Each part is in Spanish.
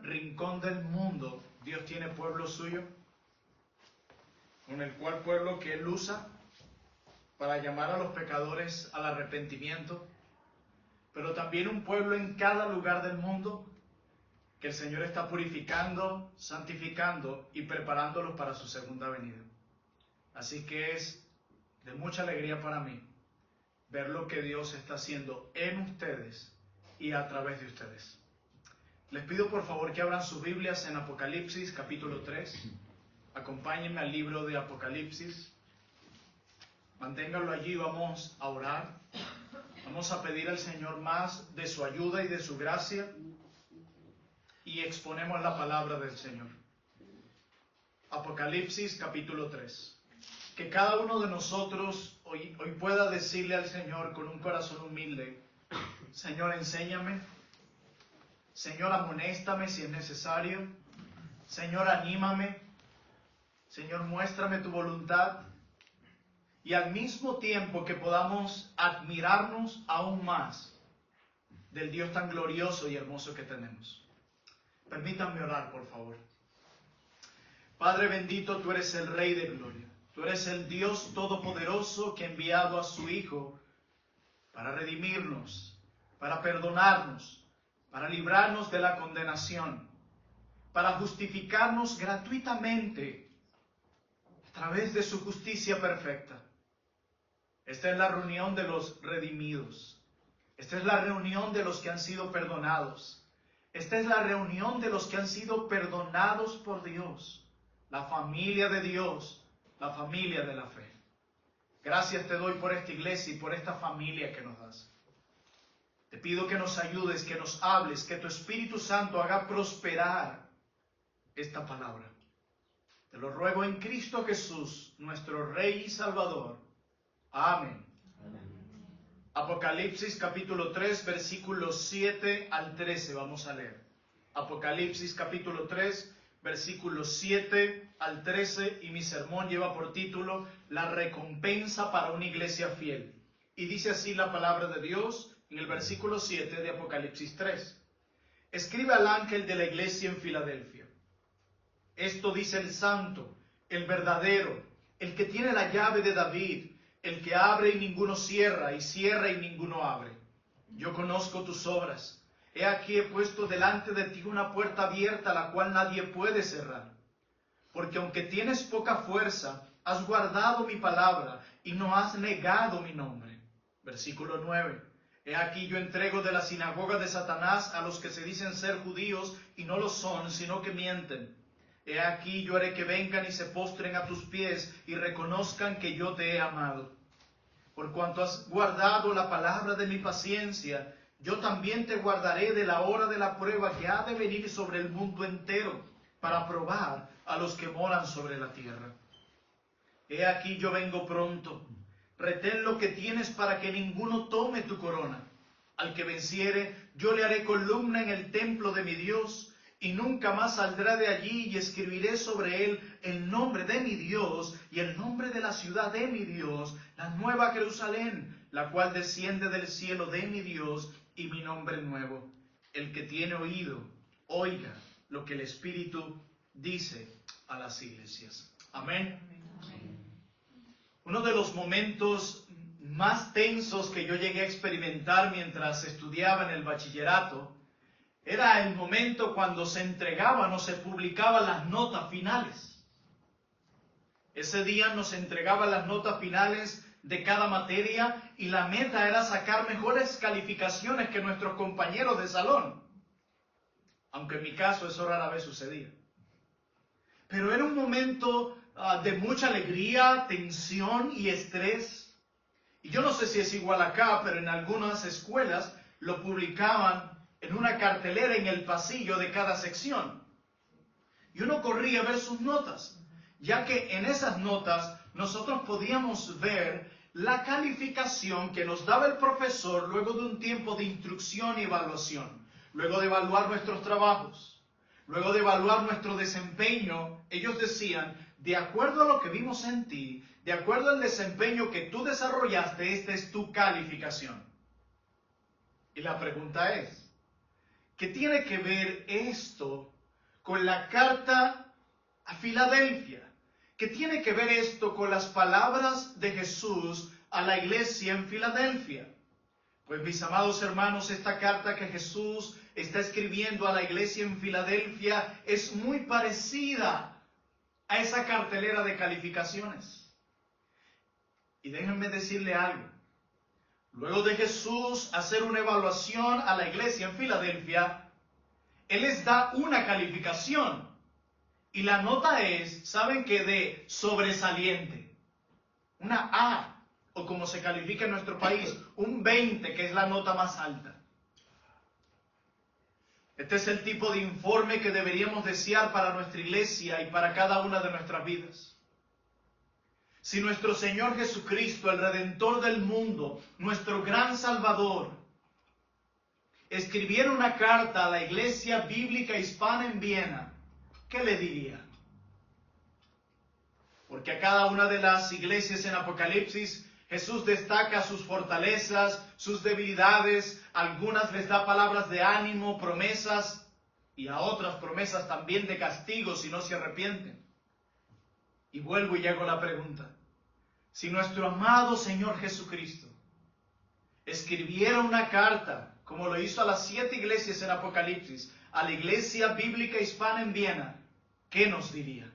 rincón del mundo Dios tiene pueblo suyo, con el cual pueblo que Él usa para llamar a los pecadores al arrepentimiento, pero también un pueblo en cada lugar del mundo que el Señor está purificando, santificando y preparándolos para su segunda venida. Así que es de mucha alegría para mí ver lo que Dios está haciendo en ustedes y a través de ustedes. Les pido por favor que abran sus Biblias en Apocalipsis capítulo 3. Acompáñenme al libro de Apocalipsis. Manténganlo allí, vamos a orar. Vamos a pedir al Señor más de su ayuda y de su gracia y exponemos la palabra del Señor. Apocalipsis capítulo 3. Que cada uno de nosotros hoy pueda decirle al Señor con un corazón humilde: Señor, enséñame. Señor, amonéstame si es necesario. Señor, anímame. Señor, muéstrame tu voluntad. Y al mismo tiempo que podamos admirarnos aún más del Dios tan glorioso y hermoso que tenemos. Permítanme orar, por favor. Padre bendito, tú eres el Rey de gloria. Tú eres el Dios todopoderoso que ha enviado a su Hijo para redimirnos, para perdonarnos, para librarnos de la condenación, para justificarnos gratuitamente a través de su justicia perfecta. Esta es la reunión de los redimidos. Esta es la reunión de los que han sido perdonados. Esta es la reunión de los que han sido perdonados por Dios. La familia de Dios, la familia de la fe. Gracias te doy por esta iglesia y por esta familia que nos das. Te pido que nos ayudes, que nos hables, que tu Espíritu Santo haga prosperar esta palabra. Te lo ruego en Cristo Jesús, nuestro Rey y Salvador. Amén. Apocalipsis capítulo 3, versículos 7 al 13. Vamos a leer. Apocalipsis capítulo 3, versículos 7 al 13. Y mi sermón lleva por título La recompensa para una iglesia fiel. Y dice así la palabra de Dios en el versículo 7 de Apocalipsis 3. Escribe al ángel de la iglesia en Filadelfia. Esto dice el santo, el verdadero, el que tiene la llave de David, el que abre y ninguno cierra, y cierra y ninguno abre. Yo conozco tus obras. He aquí he puesto delante de ti una puerta abierta, la cual nadie puede cerrar. Porque aunque tienes poca fuerza, has guardado mi palabra y no has negado mi nombre. Versículo 9. He aquí yo entrego de la sinagoga de Satanás a los que se dicen ser judíos y no lo son, sino que mienten. He aquí yo haré que vengan y se postren a tus pies y reconozcan que yo te he amado. Por cuanto has guardado la palabra de mi paciencia, yo también te guardaré de la hora de la prueba que ha de venir sobre el mundo entero, para probar a los que moran sobre la tierra. He aquí yo vengo pronto. Retén lo que tienes para que ninguno tome tu corona. Al que venciere, yo le haré columna en el templo de mi Dios, y nunca más saldrá de allí, y escribiré sobre él el nombre de mi Dios y el nombre de la ciudad de mi Dios, la nueva Jerusalén, la cual desciende del cielo de mi Dios, y mi nombre nuevo. El que tiene oído, oiga lo que el Espíritu dice a las iglesias. Amén. Uno de los momentos más tensos que yo llegué a experimentar mientras estudiaba en el bachillerato era el momento cuando se entregaban o se publicaban las notas finales. Ese día nos entregaban las notas finales de cada materia y la meta era sacar mejores calificaciones que nuestros compañeros de salón. Aunque en mi caso eso rara vez sucedía. Pero era un momento de mucha alegría, tensión y estrés. Y yo no sé si es igual acá, pero en algunas escuelas lo publicaban en una cartelera en el pasillo de cada sección. Y uno corría a ver sus notas, ya que en esas notas nosotros podíamos ver la calificación que nos daba el profesor luego de un tiempo de instrucción y evaluación. Luego de evaluar nuestros trabajos, luego de evaluar nuestro desempeño, ellos decían, de acuerdo a lo que vimos en ti, de acuerdo al desempeño que tú desarrollaste, esta es tu calificación. Y la pregunta es, ¿Qué tiene que ver esto con la carta a Filadelfia? ¿Qué tiene que ver esto con las palabras de Jesús a la iglesia en Filadelfia? Pues mis amados hermanos, esta carta que Jesús está escribiendo a la iglesia en Filadelfia es muy parecida a esa cartelera de calificaciones. Y déjenme decirle algo. Luego de Jesús hacer una evaluación a la iglesia en Filadelfia, Él les da una calificación. Y la nota es, ¿saben qué? De sobresaliente. Una A, o como se califica en nuestro país, un 20, que es la nota más alta. Este es el tipo de informe que deberíamos desear para nuestra iglesia y para cada una de nuestras vidas. Si nuestro Señor Jesucristo, el Redentor del mundo, nuestro gran Salvador, escribiera una carta a la iglesia bíblica hispana en Viena, ¿qué le diría? Porque a cada una de las iglesias en Apocalipsis, Jesús destaca sus fortalezas, sus debilidades, algunas les da palabras de ánimo, promesas, y a otras promesas también de castigo si no se arrepienten. Y vuelvo y hago la pregunta. Si nuestro amado Señor Jesucristo escribiera una carta, como lo hizo a las 7 iglesias en Apocalipsis, a la iglesia bíblica hispana en Viena, ¿qué nos diría?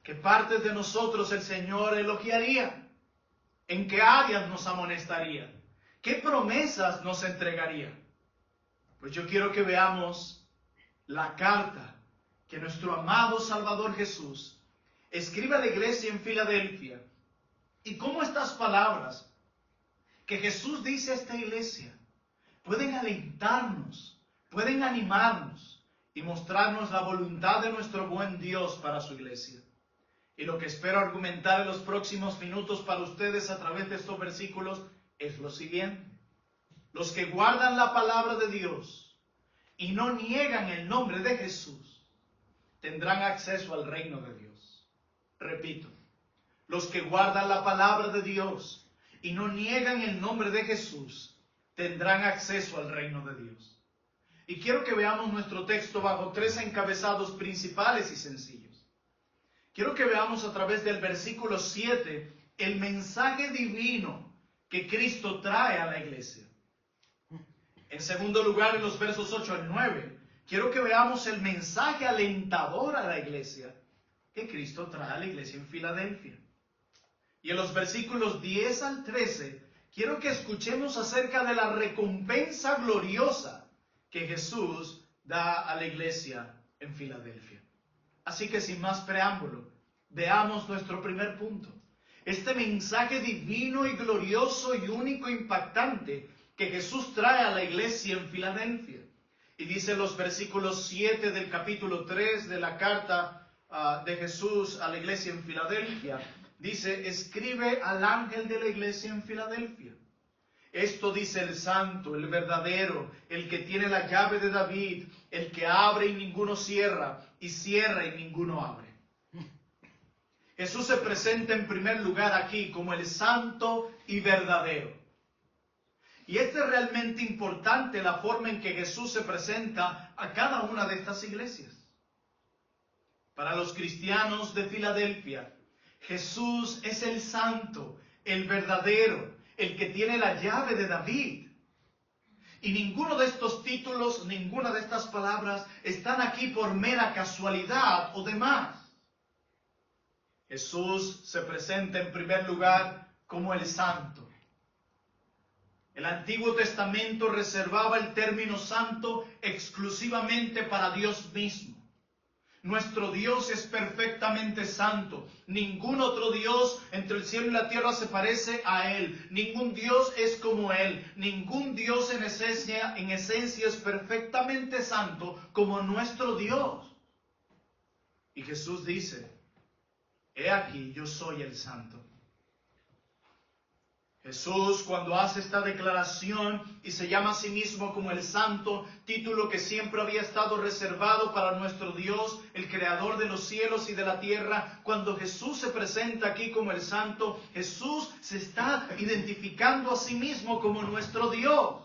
¿Qué partes de nosotros el Señor elogiaría? ¿En qué áreas nos amonestaría? ¿Qué promesas nos entregaría? Pues yo quiero que veamos la carta que nuestro amado Salvador Jesús escribe a la iglesia en Filadelfia, y cómo estas palabras que Jesús dice a esta iglesia pueden alentarnos, pueden animarnos y mostrarnos la voluntad de nuestro buen Dios para su iglesia. Y lo que espero argumentar en los próximos minutos para ustedes a través de estos versículos es lo siguiente. Los que guardan la palabra de Dios y no niegan el nombre de Jesús tendrán acceso al reino de Dios. Repito, los que guardan la palabra de Dios y no niegan el nombre de Jesús tendrán acceso al reino de Dios. Y quiero que veamos nuestro texto bajo 3 encabezados principales y sencillos. Quiero que veamos a través del versículo 7 el mensaje divino que Cristo trae a la iglesia. En segundo lugar, en los versos 8 al 9, quiero que veamos el mensaje alentador a la iglesia que Cristo trae a la iglesia en Filadelfia. Y en los versículos 10 al 13, quiero que escuchemos acerca de la recompensa gloriosa que Jesús da a la iglesia en Filadelfia. Así que sin más preámbulo, veamos nuestro primer punto. Este mensaje divino y glorioso y único impactante que Jesús trae a la iglesia en Filadelfia. Y dice los versículos 7 del capítulo 3 de la carta de Jesús a la iglesia en Filadelfia. Dice, escribe al ángel de la iglesia en Filadelfia. Esto dice el santo, el verdadero, el que tiene la llave de David, el que abre y ninguno cierra, y cierra y ninguno abre. Jesús se presenta en primer lugar aquí como el santo y verdadero. Y es realmente importante la forma en que Jesús se presenta a cada una de estas iglesias. Para los cristianos de Filadelfia, Jesús es el santo, el verdadero, el que tiene la llave de David. Y ninguno de estos títulos, ninguna de estas palabras están aquí por mera casualidad o demás. Jesús se presenta en primer lugar como el santo. El Antiguo Testamento reservaba el término santo exclusivamente para Dios mismo. Nuestro Dios es perfectamente santo. Ningún otro Dios entre el cielo y la tierra se parece a Él. Ningún Dios es como Él. Ningún Dios en esencia es perfectamente santo como nuestro Dios. Y Jesús dice, he aquí, yo soy el santo. Jesús, cuando hace esta declaración y se llama a sí mismo como el santo, título que siempre había estado reservado para nuestro Dios, el creador de los cielos y de la tierra, cuando Jesús se presenta aquí como el santo, Jesús se está identificando a sí mismo como nuestro Dios.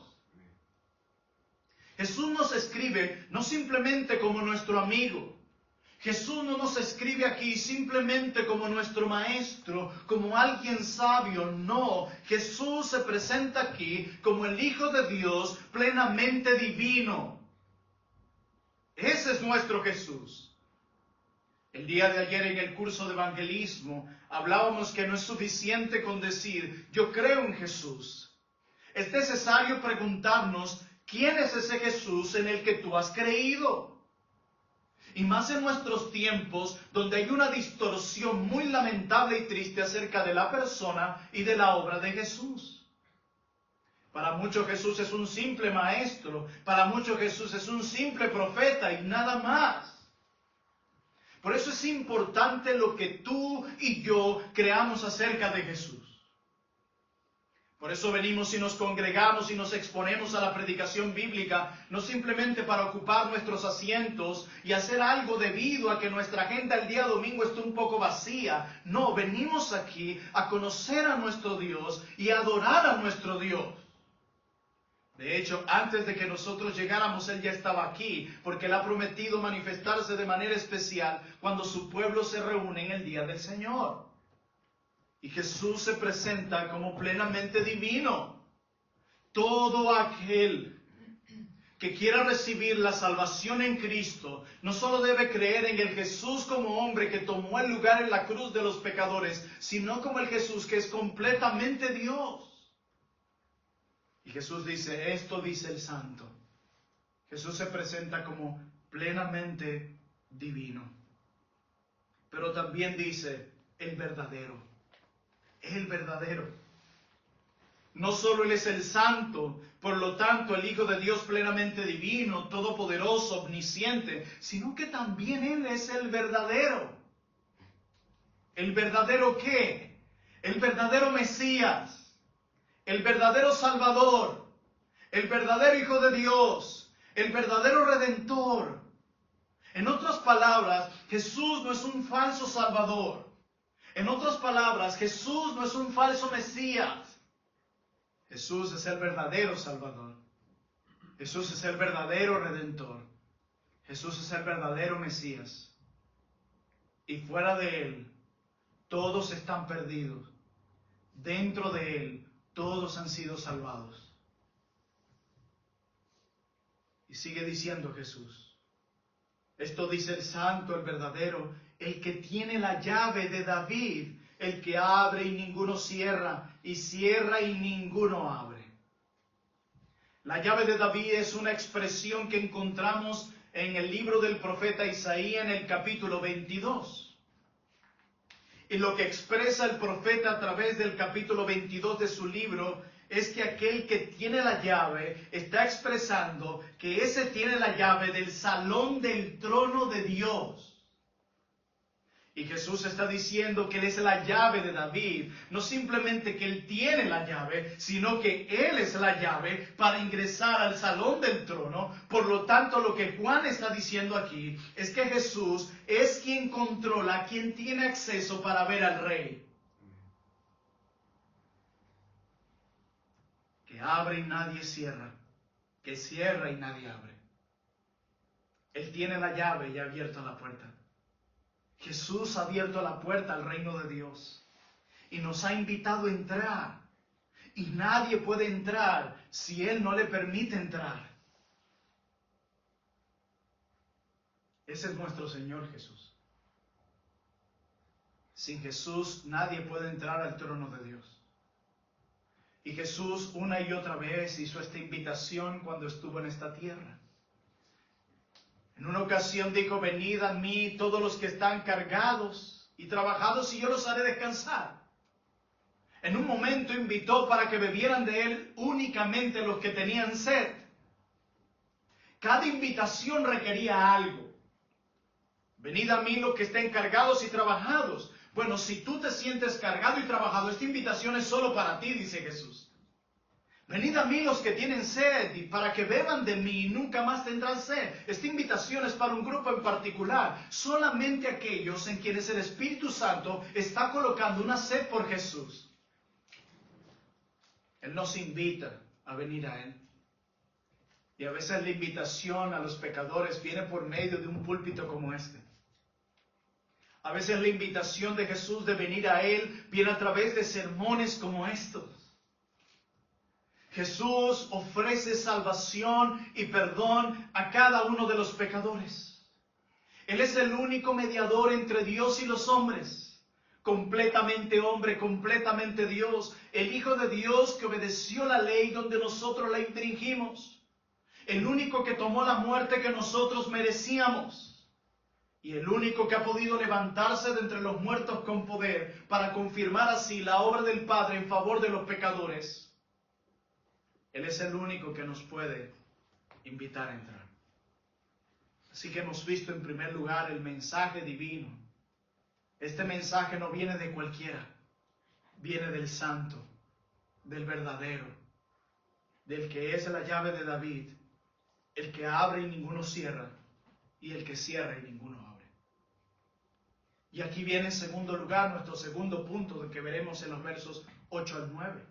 Jesús nos escribe no simplemente como nuestro amigo. Jesús no nos escribe aquí simplemente como nuestro maestro, como alguien sabio. No, Jesús se presenta aquí como el Hijo de Dios plenamente divino. Ese es nuestro Jesús. El día de ayer en el curso de evangelismo hablábamos que no es suficiente con decir yo creo en Jesús. Es necesario preguntarnos quién es ese Jesús en el que tú has creído. Y más en nuestros tiempos donde hay una distorsión muy lamentable y triste acerca de la persona y de la obra de Jesús. Para muchos Jesús es un simple maestro, para muchos Jesús es un simple profeta y nada más. Por eso es importante lo que tú y yo creamos acerca de Jesús. Por eso venimos y nos congregamos y nos exponemos a la predicación bíblica, no simplemente para ocupar nuestros asientos y hacer algo debido a que nuestra agenda el día domingo esté un poco vacía. No, venimos aquí a conocer a nuestro Dios y a adorar a nuestro Dios. De hecho, antes de que nosotros llegáramos, Él ya estaba aquí, porque Él ha prometido manifestarse de manera especial cuando su pueblo se reúne en el día del Señor. Y Jesús se presenta como plenamente divino. Todo aquel que quiera recibir la salvación en Cristo, no solo debe creer en el Jesús como hombre que tomó el lugar en la cruz de los pecadores, sino como el Jesús que es completamente Dios. Y Jesús dice, esto dice el Santo. Jesús se presenta como plenamente divino. Pero también dice, el verdadero. El verdadero. No solo Él es el Santo, por lo tanto el Hijo de Dios plenamente divino, todopoderoso, omnisciente, sino que también Él es el verdadero. ¿El verdadero qué? El verdadero Mesías. El verdadero Salvador, el verdadero Hijo de Dios, el verdadero Redentor. En otras palabras, Jesús no es un falso Salvador. En otras palabras, Jesús no es un falso Mesías. Jesús es el verdadero Salvador. Jesús es el verdadero Redentor. Jesús es el verdadero Mesías. Y fuera de Él, todos están perdidos. Dentro de Él, todos han sido salvados. Y sigue diciendo Jesús. Esto dice el Santo, el verdadero, el que tiene la llave de David, el que abre y ninguno cierra, y cierra y ninguno abre. La llave de David es una expresión que encontramos en el libro del profeta Isaías en el capítulo 22. Y lo que expresa el profeta a través del capítulo 22 de su libro es que aquel que tiene la llave está expresando que ese tiene la llave del salón del trono de Dios. Y Jesús está diciendo que Él es la llave de David, no simplemente que Él tiene la llave, sino que Él es la llave para ingresar al salón del trono. Por lo tanto, lo que Juan está diciendo aquí es que Jesús es quien controla, quien tiene acceso para ver al Rey. Que abre y nadie cierra, que cierra y nadie abre. Él tiene la llave y ha abierto la puerta. Jesús ha abierto la puerta al reino de Dios y nos ha invitado a entrar. Y nadie puede entrar si Él no le permite entrar. Ese es nuestro Señor Jesús. Sin Jesús nadie puede entrar al trono de Dios. Y Jesús una y otra vez hizo esta invitación cuando estuvo en esta tierra. En una ocasión dijo, venid a mí todos los que están cargados y trabajados y yo los haré descansar. En un momento invitó para que bebieran de Él únicamente los que tenían sed. Cada invitación requería algo. Venid a mí los que estén cargados y trabajados. Bueno, si tú te sientes cargado y trabajado, esta invitación es solo para ti, dice Jesús. Venid a mí los que tienen sed y para que beban de mí y nunca más tendrán sed. Esta invitación es para un grupo en particular, solamente aquellos en quienes el Espíritu Santo está colocando una sed por Jesús. Él nos invita a venir a Él. Y a veces la invitación a los pecadores viene por medio de un púlpito como este. A veces la invitación de Jesús de venir a Él viene a través de sermones como estos. Jesús ofrece salvación y perdón a cada uno de los pecadores. Él es el único mediador entre Dios y los hombres. Completamente hombre, completamente Dios. El Hijo de Dios que obedeció la ley donde nosotros la infringimos. El único que tomó la muerte que nosotros merecíamos. Y el único que ha podido levantarse de entre los muertos con poder para confirmar así la obra del Padre en favor de los pecadores. Él es el único que nos puede invitar a entrar. Así que hemos visto en primer lugar el mensaje divino. Este mensaje no viene de cualquiera. Viene del santo, del verdadero, del que es la llave de David, el que abre y ninguno cierra, y el que cierra y ninguno abre. Y aquí viene en segundo lugar nuestro segundo punto de que veremos en los versos 8 al 9.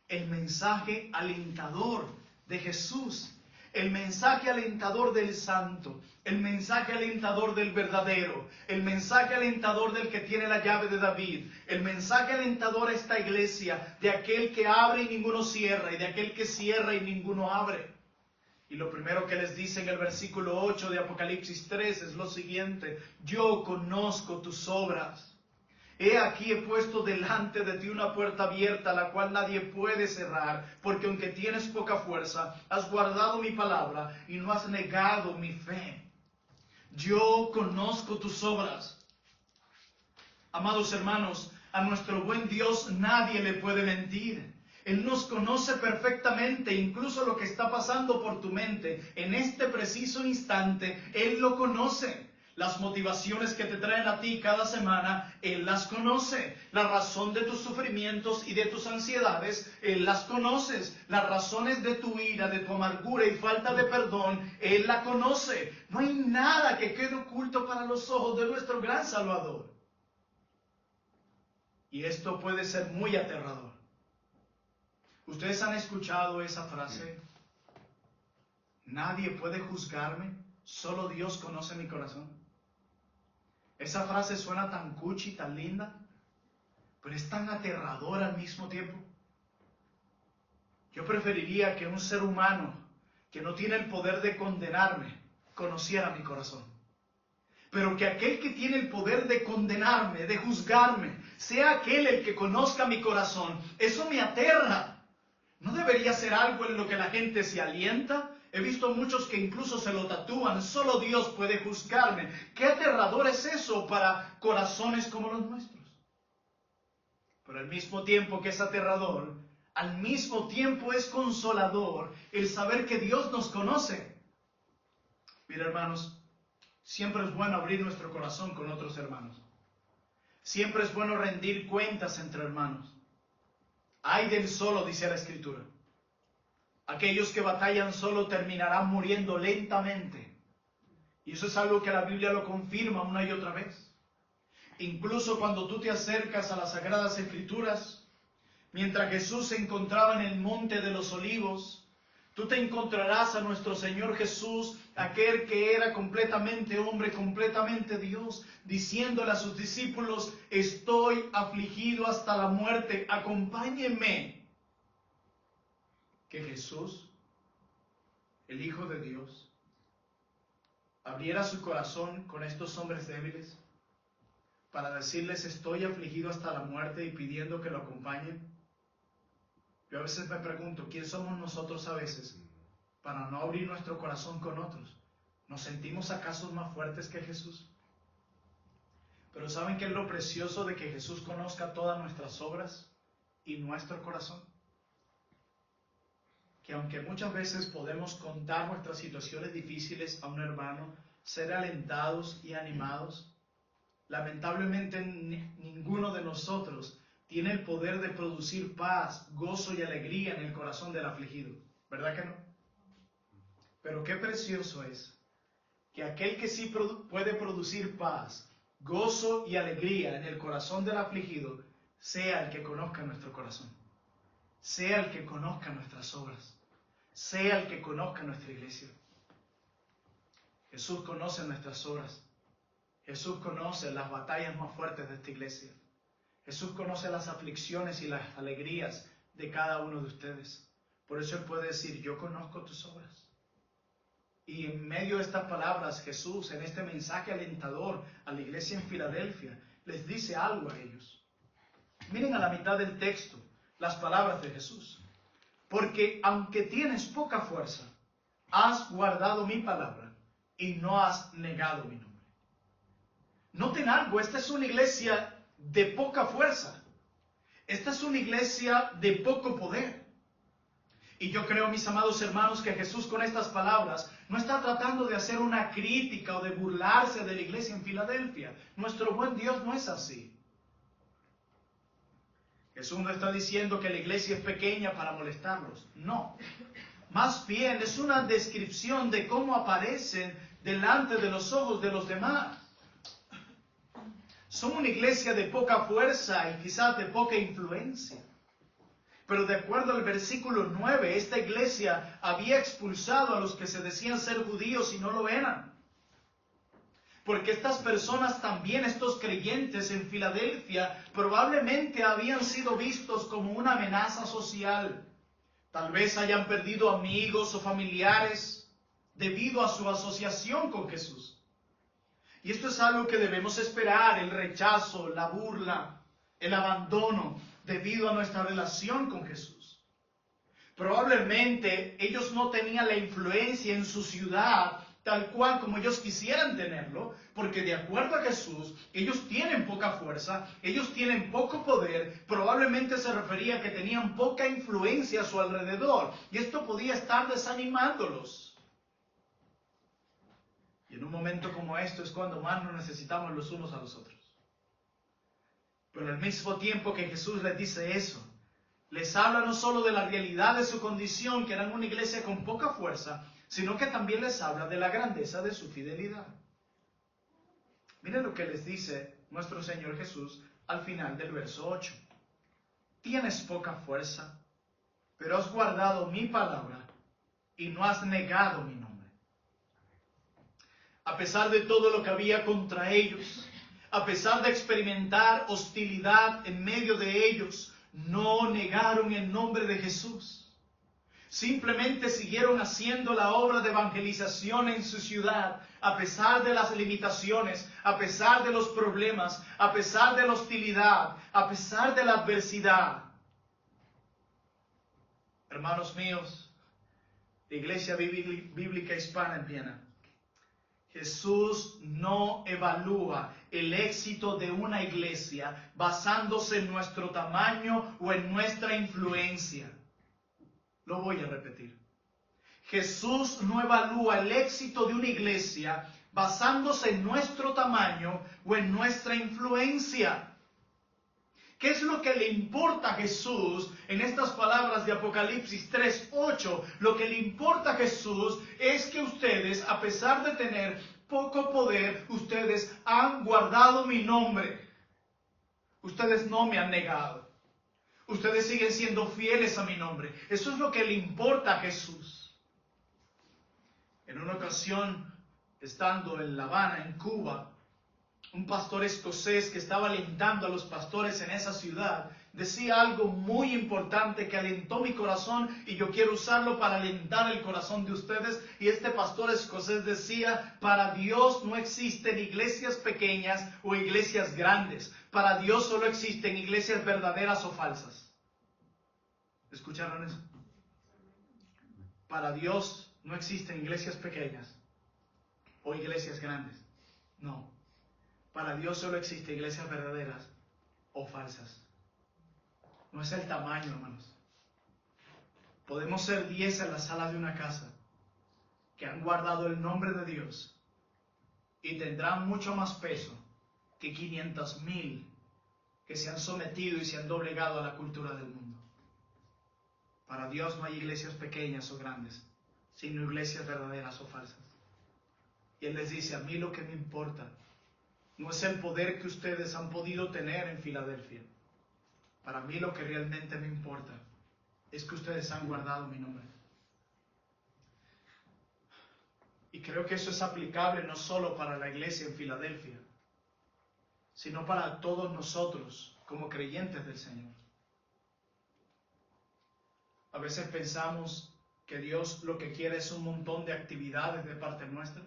El mensaje alentador de Jesús, el mensaje alentador del santo, el mensaje alentador del verdadero, el mensaje alentador del que tiene la llave de David, el mensaje alentador a esta iglesia de aquel que abre y ninguno cierra, y de aquel que cierra y ninguno abre. Y lo primero que les dice en el versículo 8 de Apocalipsis 3 es lo siguiente: yo conozco tus obras. He aquí he puesto delante de ti una puerta abierta, la cual nadie puede cerrar, porque aunque tienes poca fuerza, has guardado mi palabra y no has negado mi fe. Yo conozco tus obras. Amados hermanos, a nuestro buen Dios nadie le puede mentir. Él nos conoce perfectamente, incluso lo que está pasando por tu mente en este preciso instante, Él lo conoce. Las motivaciones que te traen a ti cada semana, Él las conoce. La razón de tus sufrimientos y de tus ansiedades, Él las conoce. Las razones de tu ira, de tu amargura y falta de perdón, Él la conoce. No hay nada que quede oculto para los ojos de nuestro gran Salvador. Y esto puede ser muy aterrador. ¿Ustedes han escuchado esa frase? Nadie puede juzgarme, solo Dios conoce mi corazón. Esa frase suena tan cuchi, tan linda, pero es tan aterradora al mismo tiempo. Yo preferiría que un ser humano que no tiene el poder de condenarme conociera mi corazón. Pero que aquel que tiene el poder de condenarme, de juzgarme, sea aquel el que conozca mi corazón, eso me aterra. ¿No debería ser algo en lo que la gente se alienta? He visto muchos que incluso se lo tatúan. Solo Dios puede juzgarme. ¿Qué aterrador es eso para corazones como los nuestros? Pero al mismo tiempo que es aterrador, al mismo tiempo es consolador el saber que Dios nos conoce. Mira, hermanos, siempre es bueno abrir nuestro corazón con otros hermanos. Siempre es bueno rendir cuentas entre hermanos. Ay del solo, dice la Escritura. Aquellos que batallan solo terminarán muriendo lentamente. Y eso es algo que la Biblia lo confirma una y otra vez. Incluso cuando tú te acercas a las Sagradas Escrituras, mientras Jesús se encontraba en el Monte de los Olivos, tú te encontrarás a nuestro Señor Jesús, aquel que era completamente hombre, completamente Dios, diciéndole a sus discípulos: estoy afligido hasta la muerte, acompáñenme. Que Jesús, el Hijo de Dios, abriera su corazón con estos hombres débiles para decirles: estoy afligido hasta la muerte, y pidiendo que lo acompañen. Yo a veces me pregunto, ¿quién somos nosotros a veces para no abrir nuestro corazón con otros? ¿Nos sentimos acaso más fuertes que Jesús? Pero ¿saben qué es lo precioso de que Jesús conozca todas nuestras obras y nuestro corazón? Que aunque muchas veces podemos contar nuestras situaciones difíciles a un hermano, ser alentados y animados, lamentablemente ninguno de nosotros tiene el poder de producir paz, gozo y alegría en el corazón del afligido. ¿Verdad que no? Pero qué precioso es que aquel que sí puede producir paz, gozo y alegría en el corazón del afligido, sea el que conozca nuestro corazón, sea el que conozca nuestras obras, sea el que conozca nuestra iglesia. Jesús conoce nuestras obras. Jesús conoce las batallas más fuertes de esta iglesia. Jesús conoce las aflicciones y las alegrías de cada uno de ustedes. Por eso Él puede decir, yo conozco tus obras. Y en medio de estas palabras, Jesús, en este mensaje alentador a la iglesia en Filadelfia, les dice algo a ellos. Miren a la mitad del texto las palabras de Jesús. Porque aunque tienes poca fuerza, has guardado mi palabra y no has negado mi nombre. Noten algo, esta es una iglesia de poca fuerza. Esta es una iglesia de poco poder. Y yo creo, mis amados hermanos, que Jesús con estas palabras no está tratando de hacer una crítica o de burlarse de la iglesia en Filadelfia. Nuestro buen Dios no es así. Jesús no está diciendo que la iglesia es pequeña para molestarlos. No. Más bien es una descripción de cómo aparecen delante de los ojos de los demás. Son una iglesia de poca fuerza y quizás de poca influencia. Pero de acuerdo al versículo 9, esta iglesia había expulsado a los que se decían ser judíos y no lo eran. Porque estas personas también, estos creyentes en Filadelfia, probablemente habían sido vistos como una amenaza social. Tal vez hayan perdido amigos o familiares debido a su asociación con Jesús. Y esto es algo que debemos esperar, el rechazo, la burla, el abandono, debido a nuestra relación con Jesús. Probablemente ellos no tenían la influencia en su ciudad tal cual como ellos quisieran tenerlo, porque de acuerdo a Jesús, ellos tienen poca fuerza, ellos tienen poco poder, probablemente se refería a que tenían poca influencia a su alrededor, y esto podía estar desanimándolos. Y en un momento como esto es cuando más nos necesitamos los unos a los otros. Pero al mismo tiempo que Jesús les dice eso, les habla no solo de la realidad de su condición, que eran una iglesia con poca fuerza, sino que también les habla de la grandeza de su fidelidad. Miren lo que les dice nuestro Señor Jesús al final del verso 8. Tienes poca fuerza, pero has guardado mi palabra y no has negado mi nombre. A pesar de todo lo que había contra ellos, a pesar de experimentar hostilidad en medio de ellos, no negaron el nombre de Jesús. Simplemente siguieron haciendo la obra de evangelización en su ciudad, a pesar de las limitaciones, a pesar de los problemas, a pesar de la hostilidad, a pesar de la adversidad. Hermanos míos, de Iglesia Bíblica Hispana en Viena, Jesús no evalúa el éxito de una iglesia basándose en nuestro tamaño o en nuestra influencia. Lo voy a repetir. Jesús no evalúa el éxito de una iglesia basándose en nuestro tamaño o en nuestra influencia. ¿Qué es lo que le importa a Jesús en estas palabras de Apocalipsis 3:8? Lo que le importa a Jesús es que ustedes, a pesar de tener poco poder, ustedes han guardado mi nombre. Ustedes no me han negado. Ustedes siguen siendo fieles a mi nombre. Eso es lo que le importa a Jesús. En una ocasión, estando en La Habana, en Cuba, un pastor escocés que estaba alentando a los pastores en esa ciudad, decía algo muy importante que alentó mi corazón y yo quiero usarlo para alentar el corazón de ustedes. Y este pastor escocés decía, para Dios no existen iglesias pequeñas o iglesias grandes. Para Dios solo existen iglesias verdaderas o falsas. ¿Escucharon eso? Para Dios no existen iglesias pequeñas o iglesias grandes. No. Para Dios solo existen iglesias verdaderas o falsas. No es el tamaño, hermanos. Podemos ser 10 en la sala de una casa que han guardado el nombre de Dios y tendrán mucho más peso que 500,000 que se han sometido y se han doblegado a la cultura del mundo. Para Dios no hay iglesias pequeñas o grandes, sino iglesias verdaderas o falsas. Y Él les dice, a mí lo que me importa no es el poder que ustedes han podido tener en Filadelfia. Para mí lo que realmente me importa es que ustedes han guardado mi nombre. Y creo que eso es aplicable no solo para la iglesia en Filadelfia, sino para todos nosotros como creyentes del Señor. A veces pensamos que Dios lo que quiere es un montón de actividades de parte nuestra.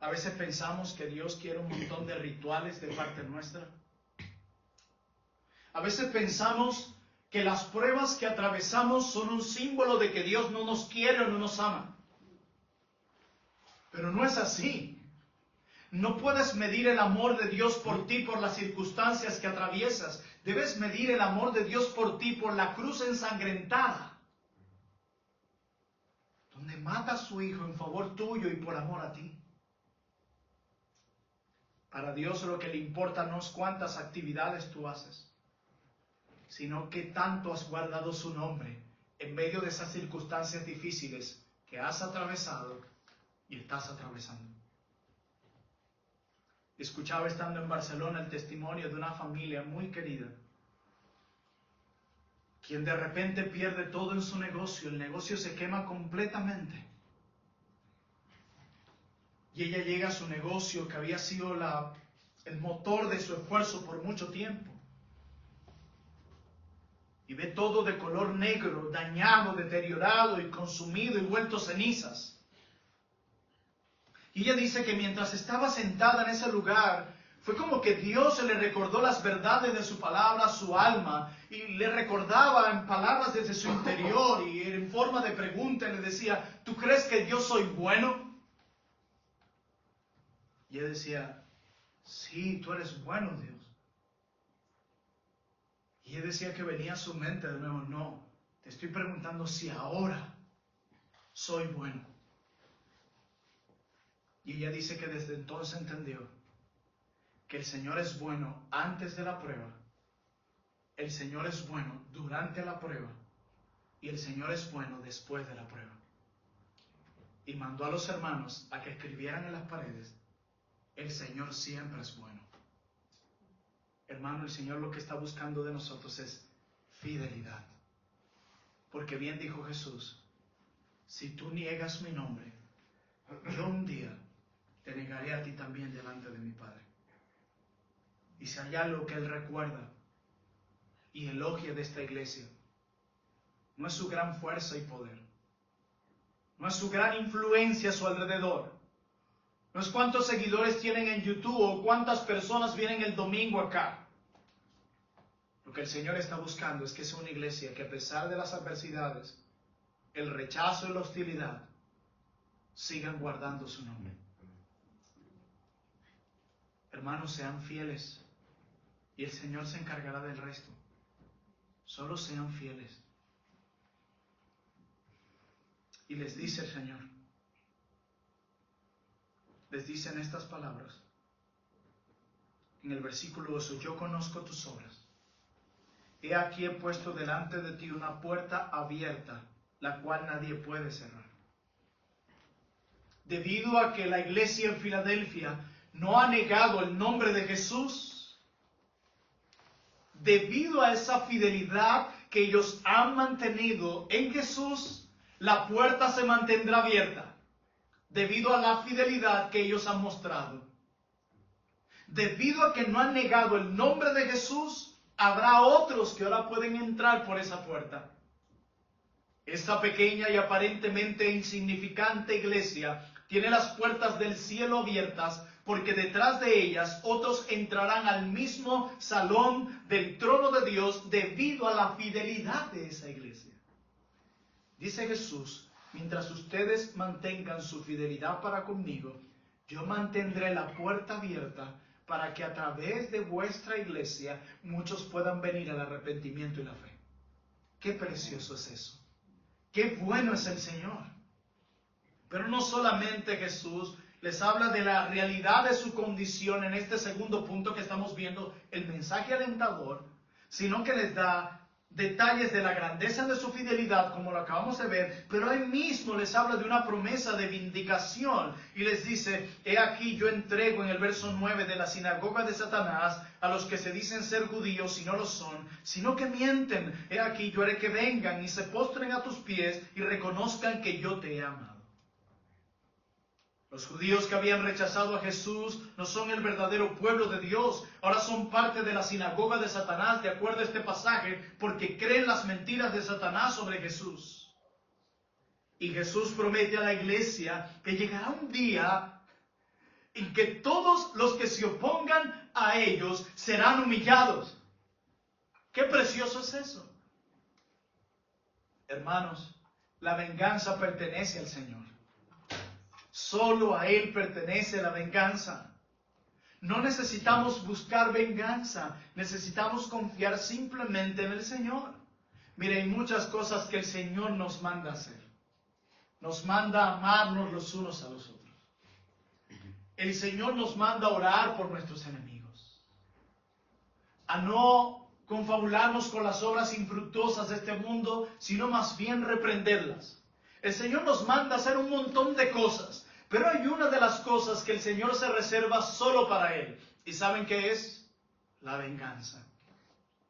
A veces pensamos que Dios quiere un montón de rituales de parte nuestra. A veces pensamos que las pruebas que atravesamos son un símbolo de que Dios no nos quiere o no nos ama. Pero no es así. No puedes medir el amor de Dios por ti por las circunstancias que atraviesas. Debes medir el amor de Dios por ti por la cruz ensangrentada, donde mata a su Hijo en favor tuyo y por amor a ti. Para Dios lo que le importa no es cuántas actividades tú haces, sino qué tanto has guardado su nombre en medio de esas circunstancias difíciles que has atravesado y estás atravesando. Escuchaba estando en Barcelona el testimonio de una familia muy querida, quien de repente pierde todo en su negocio, el negocio se quema completamente. Y ella llega a su negocio que había sido el motor de su esfuerzo por mucho tiempo. Y ve todo de color negro, dañado, deteriorado y consumido y vuelto cenizas. Y ella dice que mientras estaba sentada en ese lugar, fue como que Dios se le recordó las verdades de su palabra a su alma y le recordaba en palabras desde su interior y en forma de pregunta le decía, ¿tú crees que yo soy bueno? Y ella decía, sí, tú eres bueno, Dios. Y ella decía que venía a su mente de nuevo, no, te estoy preguntando si ahora soy bueno. Y ella dice que desde entonces entendió que el Señor es bueno antes de la prueba, el Señor es bueno durante la prueba y el Señor es bueno después de la prueba. Y mandó a los hermanos a que escribieran en las paredes, el Señor siempre es bueno. Hermano, el Señor lo que está buscando de nosotros es fidelidad. Porque bien dijo Jesús, si tú niegas mi nombre, yo un día te negaré a ti también delante de mi Padre. Y si hay algo que Él recuerda y elogia de esta iglesia, no es su gran fuerza y poder, no es su gran influencia a su alrededor, no es cuántos seguidores tienen en YouTube o cuántas personas vienen el domingo acá. Lo que el Señor está buscando es que sea una iglesia que a pesar de las adversidades, el rechazo y la hostilidad, sigan guardando su nombre. Hermanos, sean fieles y el Señor se encargará del resto. Solo sean fieles. Y les dice el Señor, les dicen estas palabras en el versículo 8, yo conozco tus obras. He aquí he puesto delante de ti una puerta abierta, la cual nadie puede cerrar. Debido a que la iglesia en Filadelfia no ha negado el nombre de Jesús, debido a esa fidelidad que ellos han mantenido en Jesús, la puerta se mantendrá abierta, debido a la fidelidad que ellos han mostrado. Debido a que no han negado el nombre de Jesús, habrá otros que ahora pueden entrar por esa puerta. Esta pequeña y aparentemente insignificante iglesia tiene las puertas del cielo abiertas porque detrás de ellas otros entrarán al mismo salón del trono de Dios debido a la fidelidad de esa iglesia. Dice Jesús, mientras ustedes mantengan su fidelidad para conmigo, yo mantendré la puerta abierta para que a través de vuestra iglesia muchos puedan venir al arrepentimiento y la fe. Qué precioso es eso. Qué bueno es el Señor. Pero no solamente Jesús les habla de la realidad de su condición en este segundo punto que estamos viendo, el mensaje alentador, sino que les da detalles de la grandeza de su fidelidad, como lo acabamos de ver, pero él mismo les habla de una promesa de vindicación y les dice, he aquí yo entrego en el verso 9 de la sinagoga de Satanás a los que se dicen ser judíos y no lo son, sino que mienten. He aquí yo haré que vengan y se postren a tus pies y reconozcan que yo te he amado. Los judíos que habían rechazado a Jesús no son el verdadero pueblo de Dios. Ahora son parte de la sinagoga de Satanás, de acuerdo a este pasaje, porque creen las mentiras de Satanás sobre Jesús. Y Jesús promete a la iglesia que llegará un día en que todos los que se opongan a ellos serán humillados. ¡Qué precioso es eso! Hermanos, la venganza pertenece al Señor. Solo a Él pertenece la venganza. No necesitamos buscar venganza, necesitamos confiar simplemente en el Señor. Mire, hay muchas cosas que el Señor nos manda hacer. Nos manda a amarnos los unos a los otros. El Señor nos manda a orar por nuestros enemigos. A no confabularnos con las obras infructuosas de este mundo, sino más bien reprenderlas. El Señor nos manda a hacer un montón de cosas, pero hay una de las cosas que el Señor se reserva solo para Él. ¿Y saben qué es? La venganza.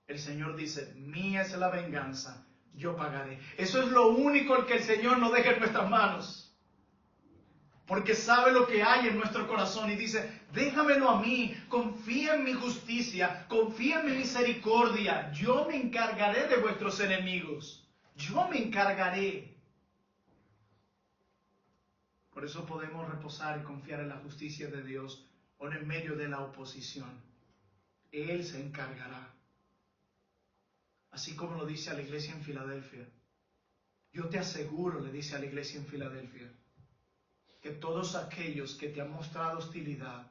El Señor dice, mía es la venganza, yo pagaré. Eso es lo único que el Señor nos deja en nuestras manos. Porque sabe lo que hay en nuestro corazón y dice, déjamelo a mí, confía en mi justicia, confía en mi misericordia. Yo me encargaré de vuestros enemigos. Yo me encargaré. Por eso podemos reposar y confiar en la justicia de Dios, aun en medio de la oposición. Él se encargará. Así como lo dice a la iglesia en Filadelfia. Yo te aseguro, le dice a la iglesia en Filadelfia, que todos aquellos que te han mostrado hostilidad,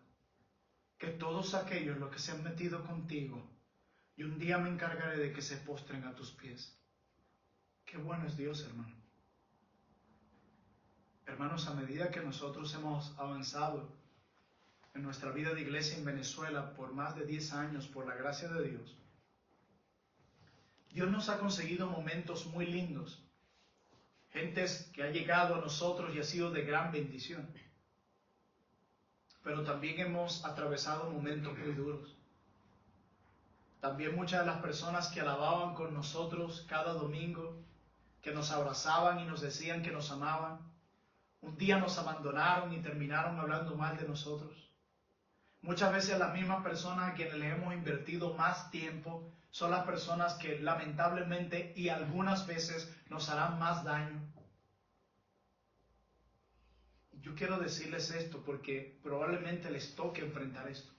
que todos aquellos los que se han metido contigo, y un día me encargaré de que se postren a tus pies. Qué bueno es Dios, hermano. Hermanos, a medida que nosotros hemos avanzado en nuestra vida de iglesia en Venezuela por más de 10 años, por la gracia de Dios, Dios nos ha conseguido momentos muy lindos. Gentes que ha llegado a nosotros y ha sido de gran bendición. Pero también hemos atravesado momentos muy duros. También muchas de las personas que alababan con nosotros cada domingo, que nos abrazaban y nos decían que nos amaban, un día nos abandonaron y terminaron hablando mal de nosotros. Muchas veces las mismas personas a quienes les hemos invertido más tiempo son las personas que lamentablemente y algunas veces nos harán más daño. Yo quiero decirles esto porque probablemente les toque enfrentar esto.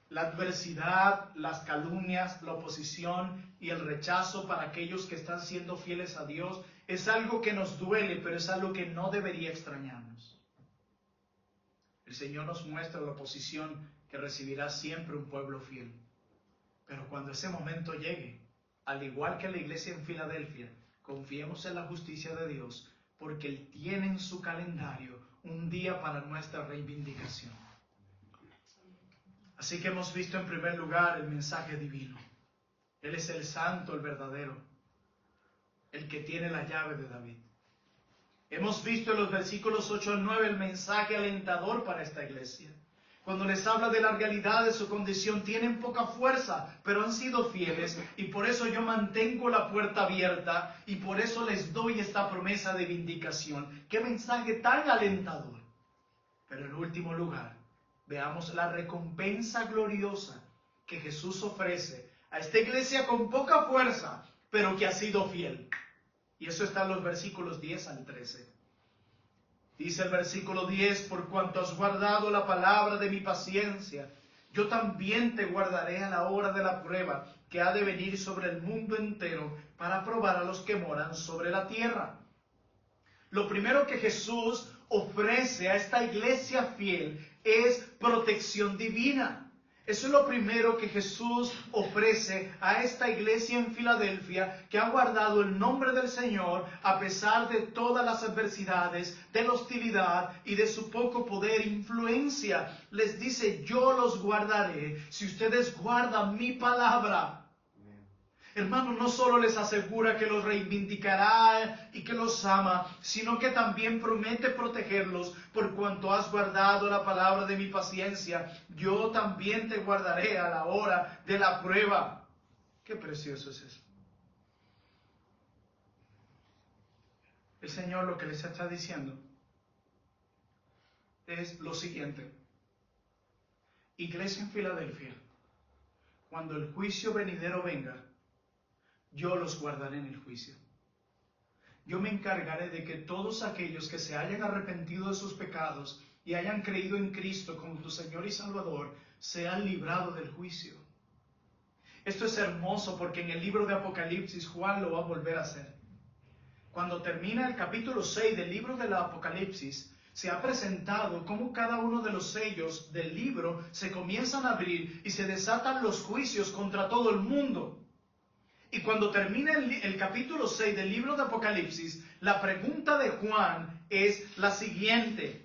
La adversidad, las calumnias, la oposición y el rechazo para aquellos que están siendo fieles a Dios es algo que nos duele, pero es algo que no debería extrañarnos. El Señor nos muestra la oposición que recibirá siempre un pueblo fiel. Pero cuando ese momento llegue, al igual que la iglesia en Filadelfia, confiemos en la justicia de Dios, porque Él tiene en su calendario un día para nuestra reivindicación. Así que hemos visto en primer lugar el mensaje divino. Él es el santo, el verdadero, el que tiene la llave de David. Hemos visto en los versículos 8 al 9 el mensaje alentador para esta iglesia. Cuando les habla de la realidad de su condición, tienen poca fuerza, pero han sido fieles y por eso yo mantengo la puerta abierta y por eso les doy esta promesa de vindicación. ¡Qué mensaje tan alentador! Pero en último lugar, veamos la recompensa gloriosa que Jesús ofrece a esta iglesia con poca fuerza, pero que ha sido fiel. Y eso está en los versículos 10 al 13. Dice el versículo 10, por cuanto has guardado la palabra de mi paciencia, yo también te guardaré a la hora de la prueba que ha de venir sobre el mundo entero para probar a los que moran sobre la tierra. Lo primero que Jesús ofrece a esta iglesia fiel es protección divina. Eso es lo primero que Jesús ofrece a esta iglesia en Filadelfia, que ha guardado el nombre del Señor a pesar de todas las adversidades, de la hostilidad y de su poco poder e influencia. Les dice, yo los guardaré si ustedes guardan mi palabra. Hermano, no solo les asegura que los reivindicará y que los ama, sino que también promete protegerlos por cuanto has guardado la palabra de mi paciencia. Yo también te guardaré a la hora de la prueba. Qué precioso es eso. El Señor lo que les está diciendo es lo siguiente. Iglesia en Filadelfia, cuando el juicio venidero venga, yo los guardaré en el juicio. Yo me encargaré de que todos aquellos que se hayan arrepentido de sus pecados y hayan creído en Cristo como tu Señor y Salvador, sean librados del juicio. Esto es hermoso porque en el libro de Apocalipsis Juan lo va a volver a hacer. Cuando termina el capítulo 6 del libro del Apocalipsis, se ha presentado cómo cada uno de los sellos del libro se comienzan a abrir y se desatan los juicios contra todo el mundo. Y cuando termina el capítulo 6 del libro de Apocalipsis, la pregunta de Juan es la siguiente.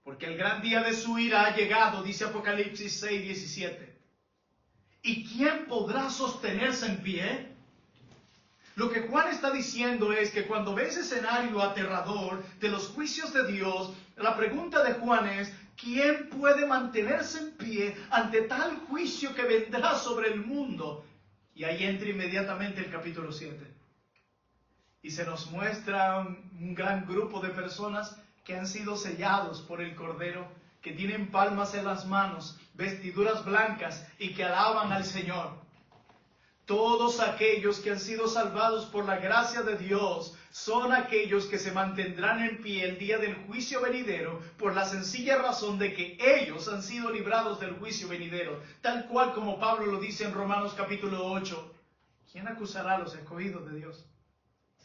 Porque el gran día de su ira ha llegado, dice Apocalipsis 6:17. ¿Y quién podrá sostenerse en pie? Lo que Juan está diciendo es que cuando ve ese escenario aterrador de los juicios de Dios, la pregunta de Juan es, ¿quién puede mantenerse en pie ante tal juicio que vendrá sobre el mundo? Y ahí entra inmediatamente el capítulo 7. Y se nos muestra un gran grupo de personas que han sido sellados por el Cordero, que tienen palmas en las manos, vestiduras blancas y que alaban al Señor. Todos aquellos que han sido salvados por la gracia de Dios son aquellos que se mantendrán en pie el día del juicio venidero por la sencilla razón de que ellos han sido librados del juicio venidero, tal cual como Pablo lo dice en Romanos capítulo 8. ¿Quién acusará a los escogidos de Dios?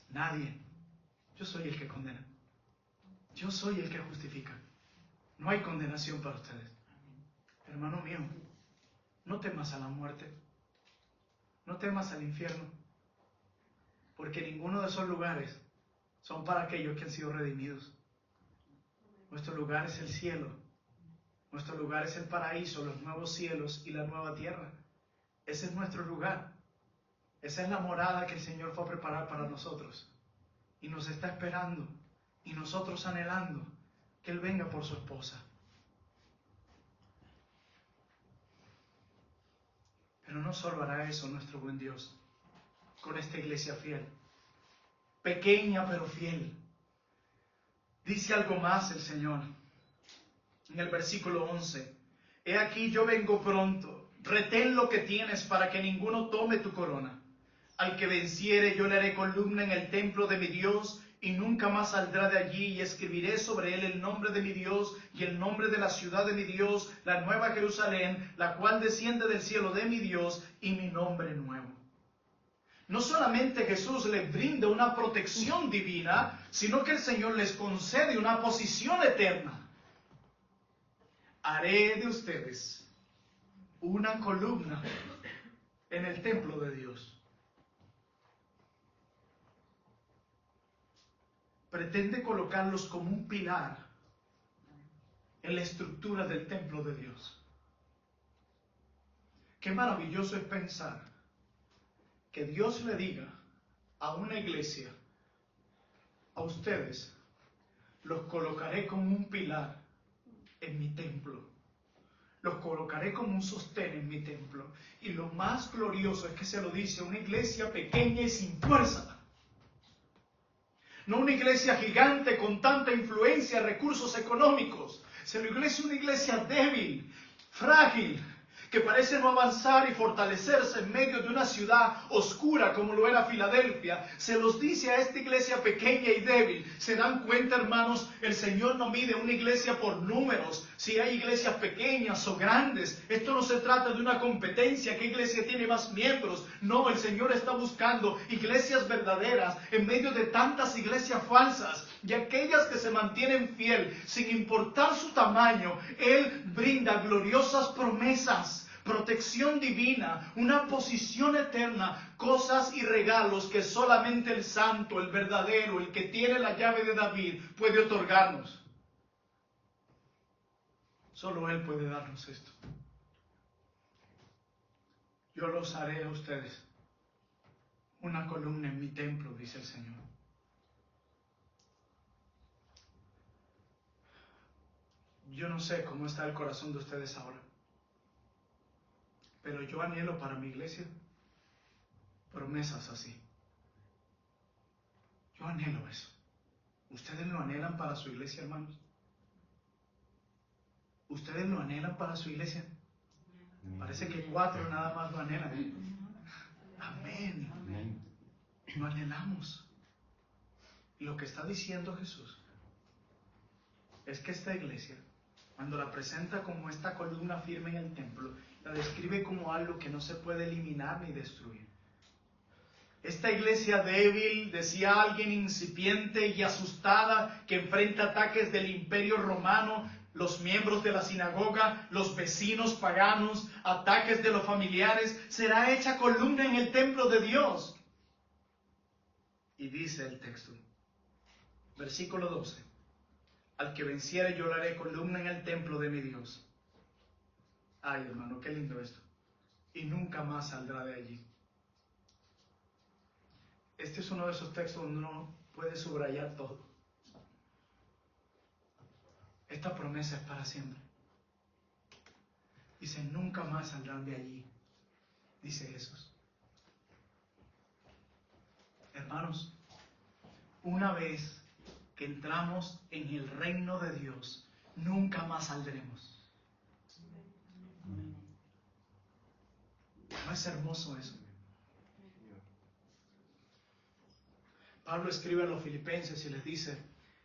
Nadie. Yo soy el que condena. Yo soy el que justifica. No hay condenación para ustedes. Hermano mío, no temas a la muerte. No temas al infierno, porque ninguno de esos lugares son para aquellos que han sido redimidos. Nuestro lugar es el cielo, nuestro lugar es el paraíso, los nuevos cielos y la nueva tierra. Ese es nuestro lugar, esa es la morada que el Señor fue a preparar para nosotros y nos está esperando y nosotros anhelando que Él venga por su esposa. Pero no solo hará eso nuestro buen Dios con esta iglesia fiel, pequeña pero fiel. Dice algo más el Señor en el versículo 11. He aquí yo vengo pronto, retén lo que tienes para que ninguno tome tu corona. Al que venciere yo le haré columna en el templo de mi Dios y nunca más saldrá de allí, y escribiré sobre él el nombre de mi Dios y el nombre de la ciudad de mi Dios, la nueva Jerusalén, la cual desciende del cielo de mi Dios, y mi nombre nuevo. No solamente Jesús les brinda una protección divina, sino que el Señor les concede una posición eterna. Haré de ustedes una columna en el templo de Dios. Pretende colocarlos como un pilar en la estructura del templo de Dios. Qué maravilloso es pensar que Dios le diga a una iglesia, a ustedes, los colocaré como un pilar en mi templo. Los colocaré como un sostén en mi templo. Y lo más glorioso es que se lo dice a una iglesia pequeña y sin fuerza. No una iglesia gigante con tanta influencia, recursos económicos, sino una iglesia débil, frágil, que parece no avanzar y fortalecerse en medio de una ciudad oscura como lo era Filadelfia. Se los dice a esta iglesia pequeña y débil. ¿Se dan cuenta, hermanos? El Señor no mide una iglesia por números, si hay iglesias pequeñas o grandes. Esto no se trata de una competencia, ¿qué iglesia tiene más miembros? No, el Señor está buscando iglesias verdaderas en medio de tantas iglesias falsas. Y aquellas que se mantienen fiel, sin importar su tamaño, Él brinda gloriosas promesas, protección divina, una posición eterna, cosas y regalos que solamente el santo, el verdadero, el que tiene la llave de David, puede otorgarnos. Solo Él puede darnos esto. Yo los haré a ustedes una columna en mi templo, dice el Señor. Yo no sé cómo está el corazón de ustedes ahora, pero yo anhelo para mi iglesia promesas así. Yo anhelo eso. ¿Ustedes lo anhelan para su iglesia, hermanos? ¿Ustedes lo anhelan para su iglesia? Parece que 4 nada más lo anhelan. Amén. Lo anhelamos. Y lo que está diciendo Jesús es que esta iglesia, cuando la presenta como esta columna firme en el templo, la describe como algo que no se puede eliminar ni destruir. Esta iglesia débil, decía alguien, incipiente y asustada, que enfrenta ataques del imperio romano, los miembros de la sinagoga, los vecinos paganos, ataques de los familiares, será hecha columna en el templo de Dios. Y dice el texto, versículo 12, al que venciere yo le haré columna en el templo de mi Dios. Ay, hermano, qué lindo esto. Y nunca más saldrá de allí. Este es uno de esos textos donde uno puede subrayar todo. Esta promesa es para siempre. Dice, nunca más saldrán de allí, dice Jesús. Hermanos, una vez que entramos en el reino de Dios, nunca más saldremos. ¿No es hermoso eso? Pablo escribe a los filipenses y les dice,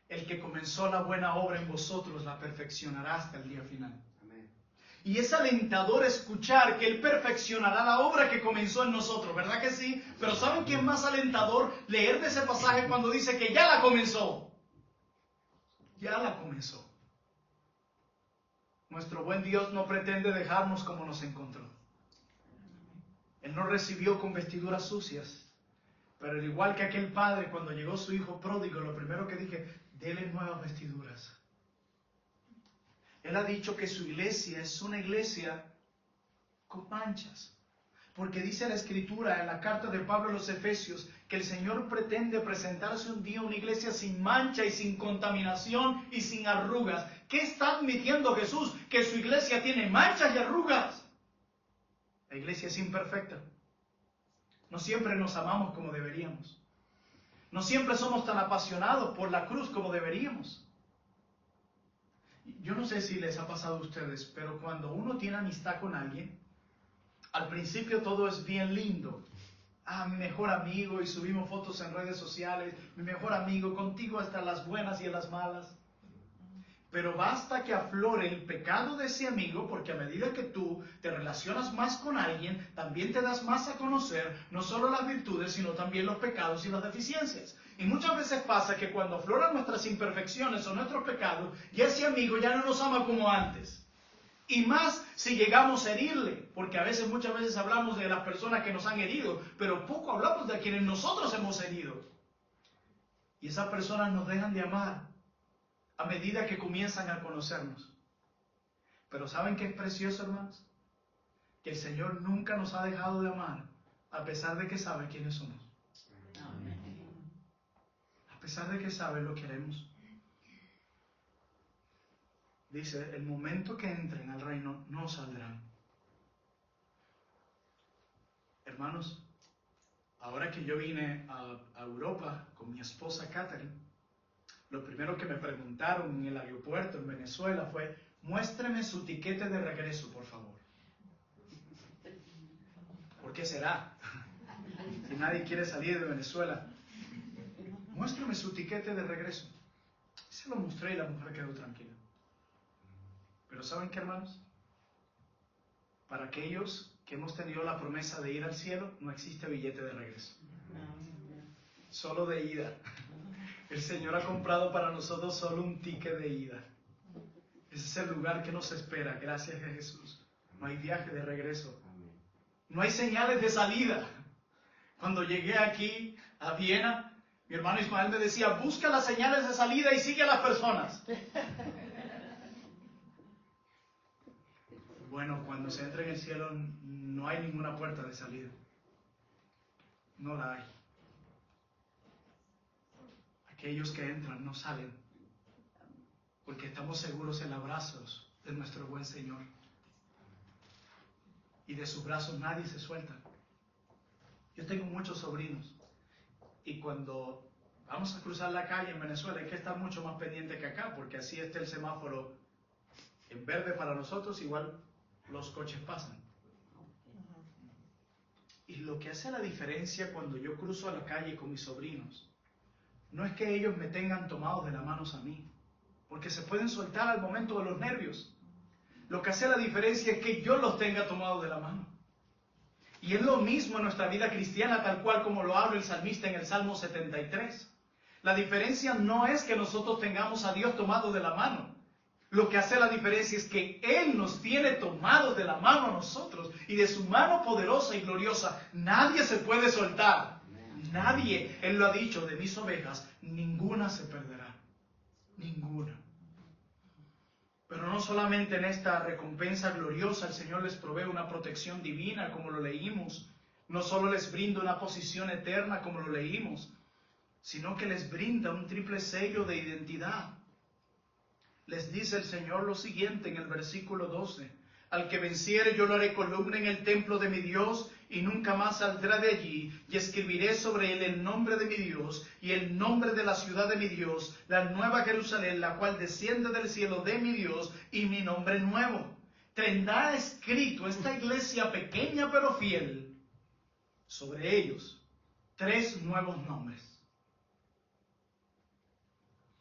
el que comenzó la buena obra en vosotros la perfeccionará hasta el día final. Amén. Y es alentador escuchar que Él perfeccionará la obra que comenzó en nosotros, ¿verdad que sí? Pero ¿saben qué es más alentador? Leer de ese pasaje cuando dice que ya la comenzó. Ya la comenzó. Nuestro buen Dios no pretende dejarnos como nos encontró. Él nos recibió con vestiduras sucias. Pero al igual que aquel padre, cuando llegó su hijo pródigo, lo primero que dije, dele nuevas vestiduras. Él ha dicho que su iglesia es una iglesia con manchas. Porque dice la Escritura en la carta de Pablo a los Efesios, que el Señor pretende presentarse un día una iglesia sin mancha y sin contaminación y sin arrugas. ¿Qué está admitiendo Jesús? Que su iglesia tiene manchas y arrugas. La iglesia es imperfecta. No siempre nos amamos como deberíamos. No siempre somos tan apasionados por la cruz como deberíamos. Yo no sé si les ha pasado a ustedes, pero cuando uno tiene amistad con alguien, al principio todo es bien lindo. Ah, mi mejor amigo, y subimos fotos en redes sociales, mi mejor amigo, contigo hasta las buenas y en las malas. Pero basta que aflore el pecado de ese amigo, porque a medida que tú te relacionas más con alguien, también te das más a conocer, no solo las virtudes, sino también los pecados y las deficiencias. Y muchas veces pasa que cuando afloran nuestras imperfecciones o nuestros pecados, ya ese amigo ya no nos ama como antes. Y más si llegamos a herirle, porque muchas veces hablamos de las personas que nos han herido, pero poco hablamos de quienes nosotros hemos herido. Y esas personas nos dejan de amar a medida que comienzan a conocernos. Pero ¿saben qué es precioso, hermanos? Que el Señor nunca nos ha dejado de amar, a pesar de que sabe quiénes somos. A pesar de que sabe lo que queremos. Dice, el momento que entren al reino, no saldrán. Hermanos, ahora que yo vine a Europa con mi esposa Catherine, lo primero que me preguntaron en el aeropuerto en Venezuela fue, muéstreme su tiquete de regreso, por favor. ¿Por qué será? Si nadie quiere salir de Venezuela. Muéstreme su tiquete de regreso. Se lo mostré y la mujer quedó tranquila. Pero ¿saben qué, hermanos? Para aquellos que hemos tenido la promesa de ir al cielo, no existe billete de regreso. Solo de ida. El Señor ha comprado para nosotros solo un ticket de ida. Ese es el lugar que nos espera, gracias a Jesús. No hay viaje de regreso. No hay señales de salida. Cuando llegué aquí a Viena, mi hermano Ismael me decía, busca las señales de salida y sigue a las personas. Bueno, cuando se entra en el cielo no hay ninguna puerta de salida. No la hay. Aquellos que entran no salen, porque estamos seguros en los brazos de nuestro buen Señor. Y de sus brazos nadie se suelta. Yo tengo muchos sobrinos, y cuando vamos a cruzar la calle en Venezuela hay que estar mucho más pendiente que acá, porque así está el semáforo En verde para nosotros igual los coches pasan. Y lo que hace la diferencia cuando yo cruzo a la calle con mis sobrinos, no es que ellos me tengan tomados de las manos a mí, porque se pueden soltar al momento de los nervios. Lo que hace la diferencia es que yo los tenga tomados de la mano. Y es lo mismo en nuestra vida cristiana, tal cual como lo habla el salmista en el Salmo 73. La diferencia no es que nosotros tengamos a Dios tomado de la mano. Lo que hace la diferencia es que Él nos tiene tomados de la mano a nosotros, y de su mano poderosa y gloriosa nadie se puede soltar. Nadie. Él lo ha dicho, de mis ovejas ninguna se perderá. Ninguna. Pero no solamente en esta recompensa gloriosa el Señor les provee una protección divina, como lo leímos. No solo les brinda una posición eterna, como lo leímos, sino que les brinda un triple sello de identidad. Les dice el Señor lo siguiente en el versículo 12. Al que venciere yo lo haré columna en el templo de mi Dios, y nunca más saldrá de allí, y escribiré sobre él el nombre de mi Dios, y el nombre de la ciudad de mi Dios, la nueva Jerusalén, la cual desciende del cielo de mi Dios, y mi nombre nuevo. Tendrá escrito esta iglesia pequeña pero fiel, sobre ellos, 3 nuevos nombres.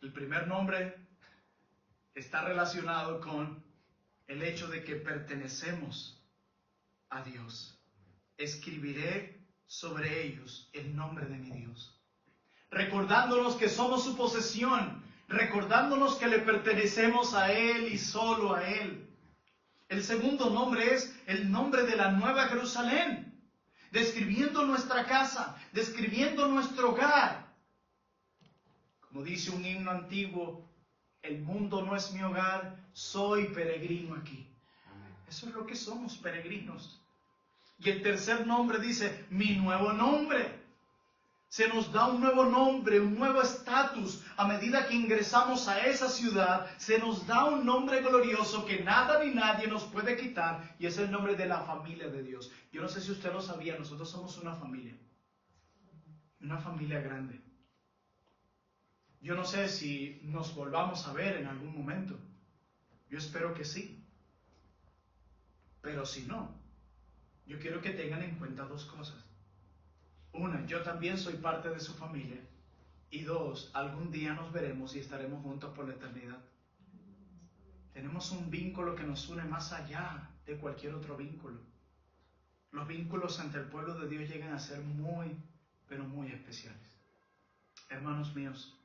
El primer nombre está relacionado con el hecho de que pertenecemos a Dios. Escribiré sobre ellos el nombre de mi Dios. Recordándonos que somos su posesión, recordándonos que le pertenecemos a Él y solo a Él. El segundo nombre es el nombre de la Nueva Jerusalén, describiendo nuestra casa, describiendo nuestro hogar. Como dice un himno antiguo, el mundo no es mi hogar, soy peregrino aquí. Eso es lo que somos, peregrinos. Y el tercer nombre dice, mi nuevo nombre. Se nos da un nuevo nombre, un nuevo estatus. A medida que ingresamos a esa ciudad, se nos da un nombre glorioso que nada ni nadie nos puede quitar. Y es el nombre de la familia de Dios. Yo no sé si usted lo sabía, nosotros somos una familia grande. Yo no sé si nos volvamos a ver en algún momento. Yo espero que sí. Pero si no, yo quiero que tengan en cuenta 2 cosas. Una, yo también soy parte de su familia. Y 2, algún día nos veremos y estaremos juntos por la eternidad. Tenemos un vínculo que nos une más allá de cualquier otro vínculo. Los vínculos ante el pueblo de Dios llegan a ser muy, pero muy especiales. Hermanos míos,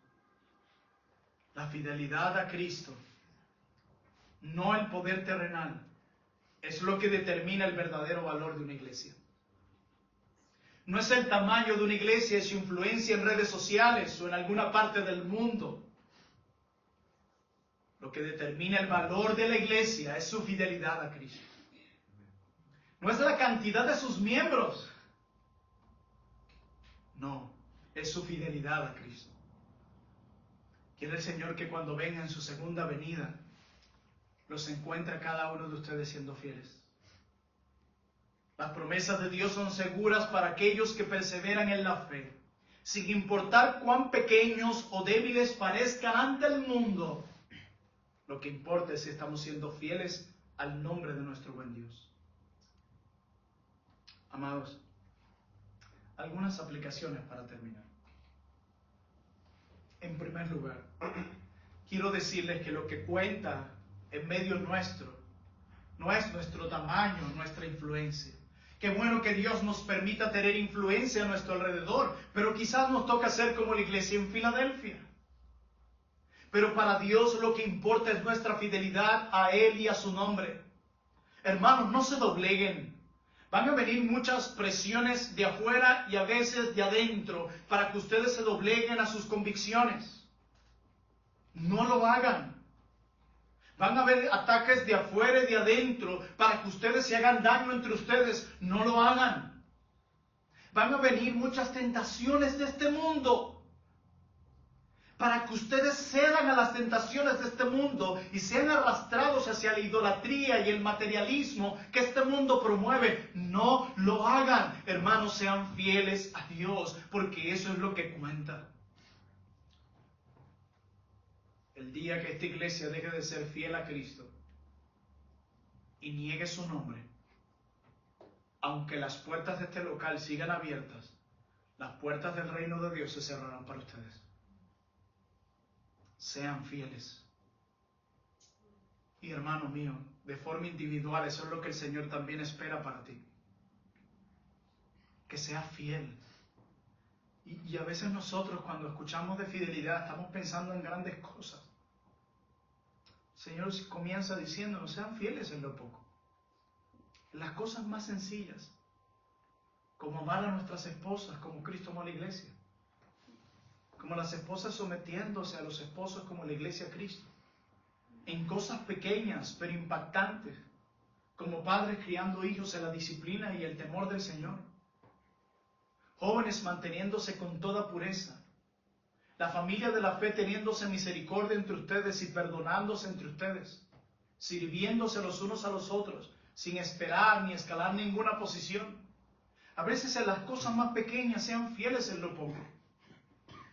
la fidelidad a Cristo, no el poder terrenal, es lo que determina el verdadero valor de una iglesia. No es el tamaño de una iglesia y su influencia en redes sociales o en alguna parte del mundo. Lo que determina el valor de la iglesia es su fidelidad a Cristo. No es la cantidad de sus miembros. No, es su fidelidad a Cristo. Quiere el Señor que cuando venga en su segunda venida, los encuentre a cada uno de ustedes siendo fieles. Las promesas de Dios son seguras para aquellos que perseveran en la fe, sin importar cuán pequeños o débiles parezcan ante el mundo. Lo que importa es si estamos siendo fieles al nombre de nuestro buen Dios. Amados, algunas aplicaciones para terminar. En primer lugar, quiero decirles que lo que cuenta en medio nuestro no es nuestro tamaño, nuestra influencia. Qué bueno que Dios nos permita tener influencia a nuestro alrededor, pero quizás nos toca ser como la iglesia en Filadelfia. Pero para Dios lo que importa es nuestra fidelidad a Él y a su nombre. Hermanos, no se dobleguen. Van a venir muchas presiones de afuera y a veces de adentro para que ustedes se dobleguen a sus convicciones. No lo hagan. Van a haber ataques de afuera y de adentro para que ustedes se hagan daño entre ustedes. No lo hagan. Van a venir muchas tentaciones de este mundo para que ustedes cedan a las tentaciones de este mundo y sean arrastrados hacia la idolatría y el materialismo que este mundo promueve. No lo hagan. Hermanos, sean fieles a Dios, porque eso es lo que cuenta. El día que esta iglesia deje de ser fiel a Cristo, y niegue su nombre, aunque las puertas de este local sigan abiertas, las puertas del reino de Dios se cerrarán para ustedes. Sean fieles. Y hermano mío, de forma individual, eso es lo que el Señor también espera para ti. Que seas fiel. Y a veces nosotros cuando escuchamos de fidelidad estamos pensando en grandes cosas. El Señor comienza diciéndonos, sean fieles en lo poco. En las cosas más sencillas. Como amar a nuestras esposas, como Cristo amó a la iglesia. Como las esposas sometiéndose a los esposos como la iglesia a Cristo. En cosas pequeñas pero impactantes. Como padres criando hijos en la disciplina y el temor del Señor. Jóvenes manteniéndose con toda pureza. La familia de la fe teniéndose misericordia entre ustedes y perdonándose entre ustedes. Sirviéndose los unos a los otros, sin esperar ni escalar ninguna posición. A veces en las cosas más pequeñas sean fieles en lo poco.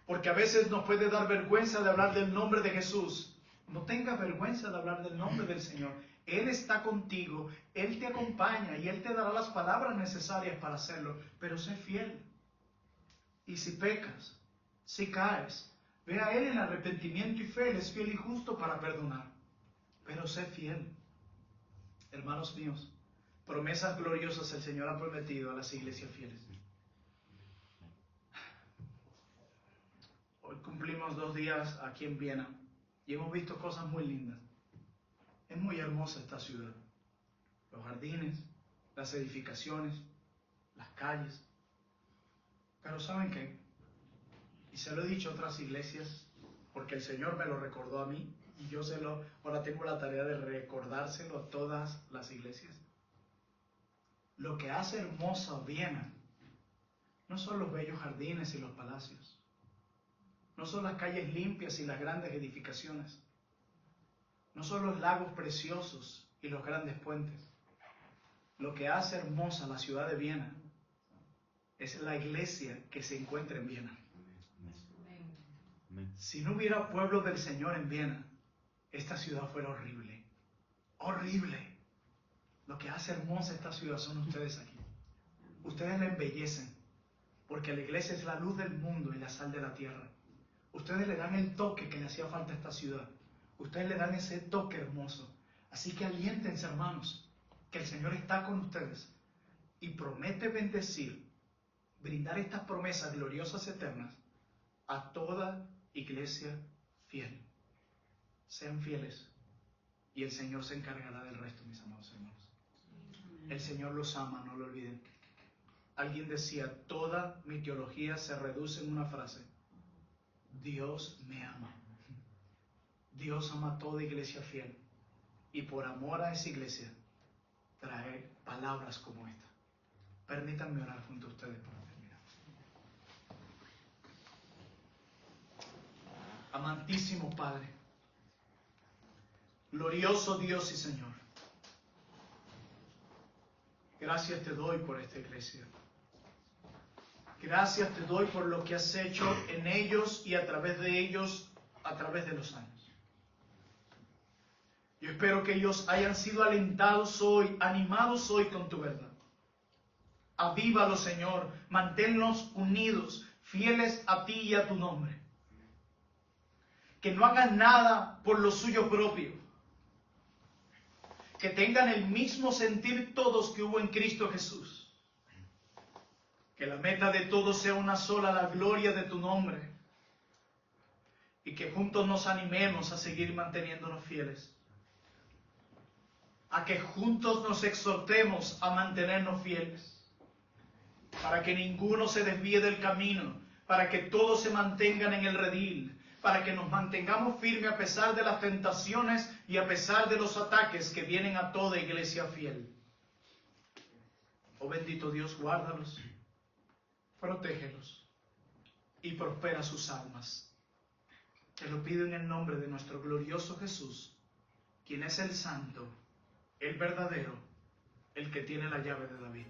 Porque a veces nos puede dar vergüenza de hablar del nombre de Jesús. No tengas vergüenza de hablar del nombre del Señor. Él está contigo, Él te acompaña y Él te dará las palabras necesarias para hacerlo. Pero sé fiel. Y si pecas, si caes, ve a Él en arrepentimiento y fe. Él es fiel y justo para perdonar. Pero sé fiel. Hermanos míos, promesas gloriosas el Señor ha prometido a las iglesias fieles. Hoy cumplimos 2 días aquí en Viena y hemos visto cosas muy lindas. Es muy hermosa esta ciudad. Los jardines, las edificaciones, las calles. Pero ¿saben qué? Y se lo he dicho a otras iglesias, porque el Señor me lo recordó a mí, y yo ahora tengo la tarea de recordárselo a todas las iglesias. Lo que hace hermosa Viena no son los bellos jardines y los palacios, no son las calles limpias y las grandes edificaciones, no son los lagos preciosos y los grandes puentes. Lo que hace hermosa la ciudad de Viena es la iglesia que se encuentra en Viena. Si no hubiera pueblo del Señor en Viena, esta ciudad fuera horrible. Horrible. Lo que hace hermosa esta ciudad son ustedes aquí. Ustedes la embellecen, porque la iglesia es la luz del mundo y la sal de la tierra. Ustedes le dan el toque que le hacía falta a esta ciudad. Ustedes le dan ese toque hermoso. Así que aliéntense, hermanos, que el Señor está con ustedes y promete bendecir, brindar estas promesas gloriosas eternas a toda iglesia fiel. Sean fieles y el Señor se encargará del resto, mis amados hermanos. El Señor los ama, no lo olviden. Alguien decía, toda mi teología se reduce en una frase: Dios me ama. Dios ama a toda iglesia fiel y por amor a esa iglesia trae palabras como esta. Permítanme orar junto a ustedes para terminar. Amantísimo Padre, glorioso Dios y Señor, gracias te doy por esta iglesia. Gracias te doy por lo que has hecho en ellos y a través de ellos, a través de los años. Yo espero que ellos hayan sido alentados hoy, animados hoy con tu verdad. Avívalos, Señor, manténlos unidos, fieles a ti y a tu nombre. Que no hagan nada por lo suyo propio. Que tengan el mismo sentir todos que hubo en Cristo Jesús. Que la meta de todos sea una sola, la gloria de tu nombre. Y que juntos nos animemos a seguir manteniéndonos fieles. A que juntos nos exhortemos a mantenernos fieles. Para que ninguno se desvíe del camino. Para que todos se mantengan en el redil. Para que nos mantengamos firmes a pesar de las tentaciones y a pesar de los ataques que vienen a toda iglesia fiel. Oh bendito Dios, guárdalos, protégelos y prospera sus almas. Te lo pido en el nombre de nuestro glorioso Jesús, quien es el santo, el verdadero, el que tiene la llave de David.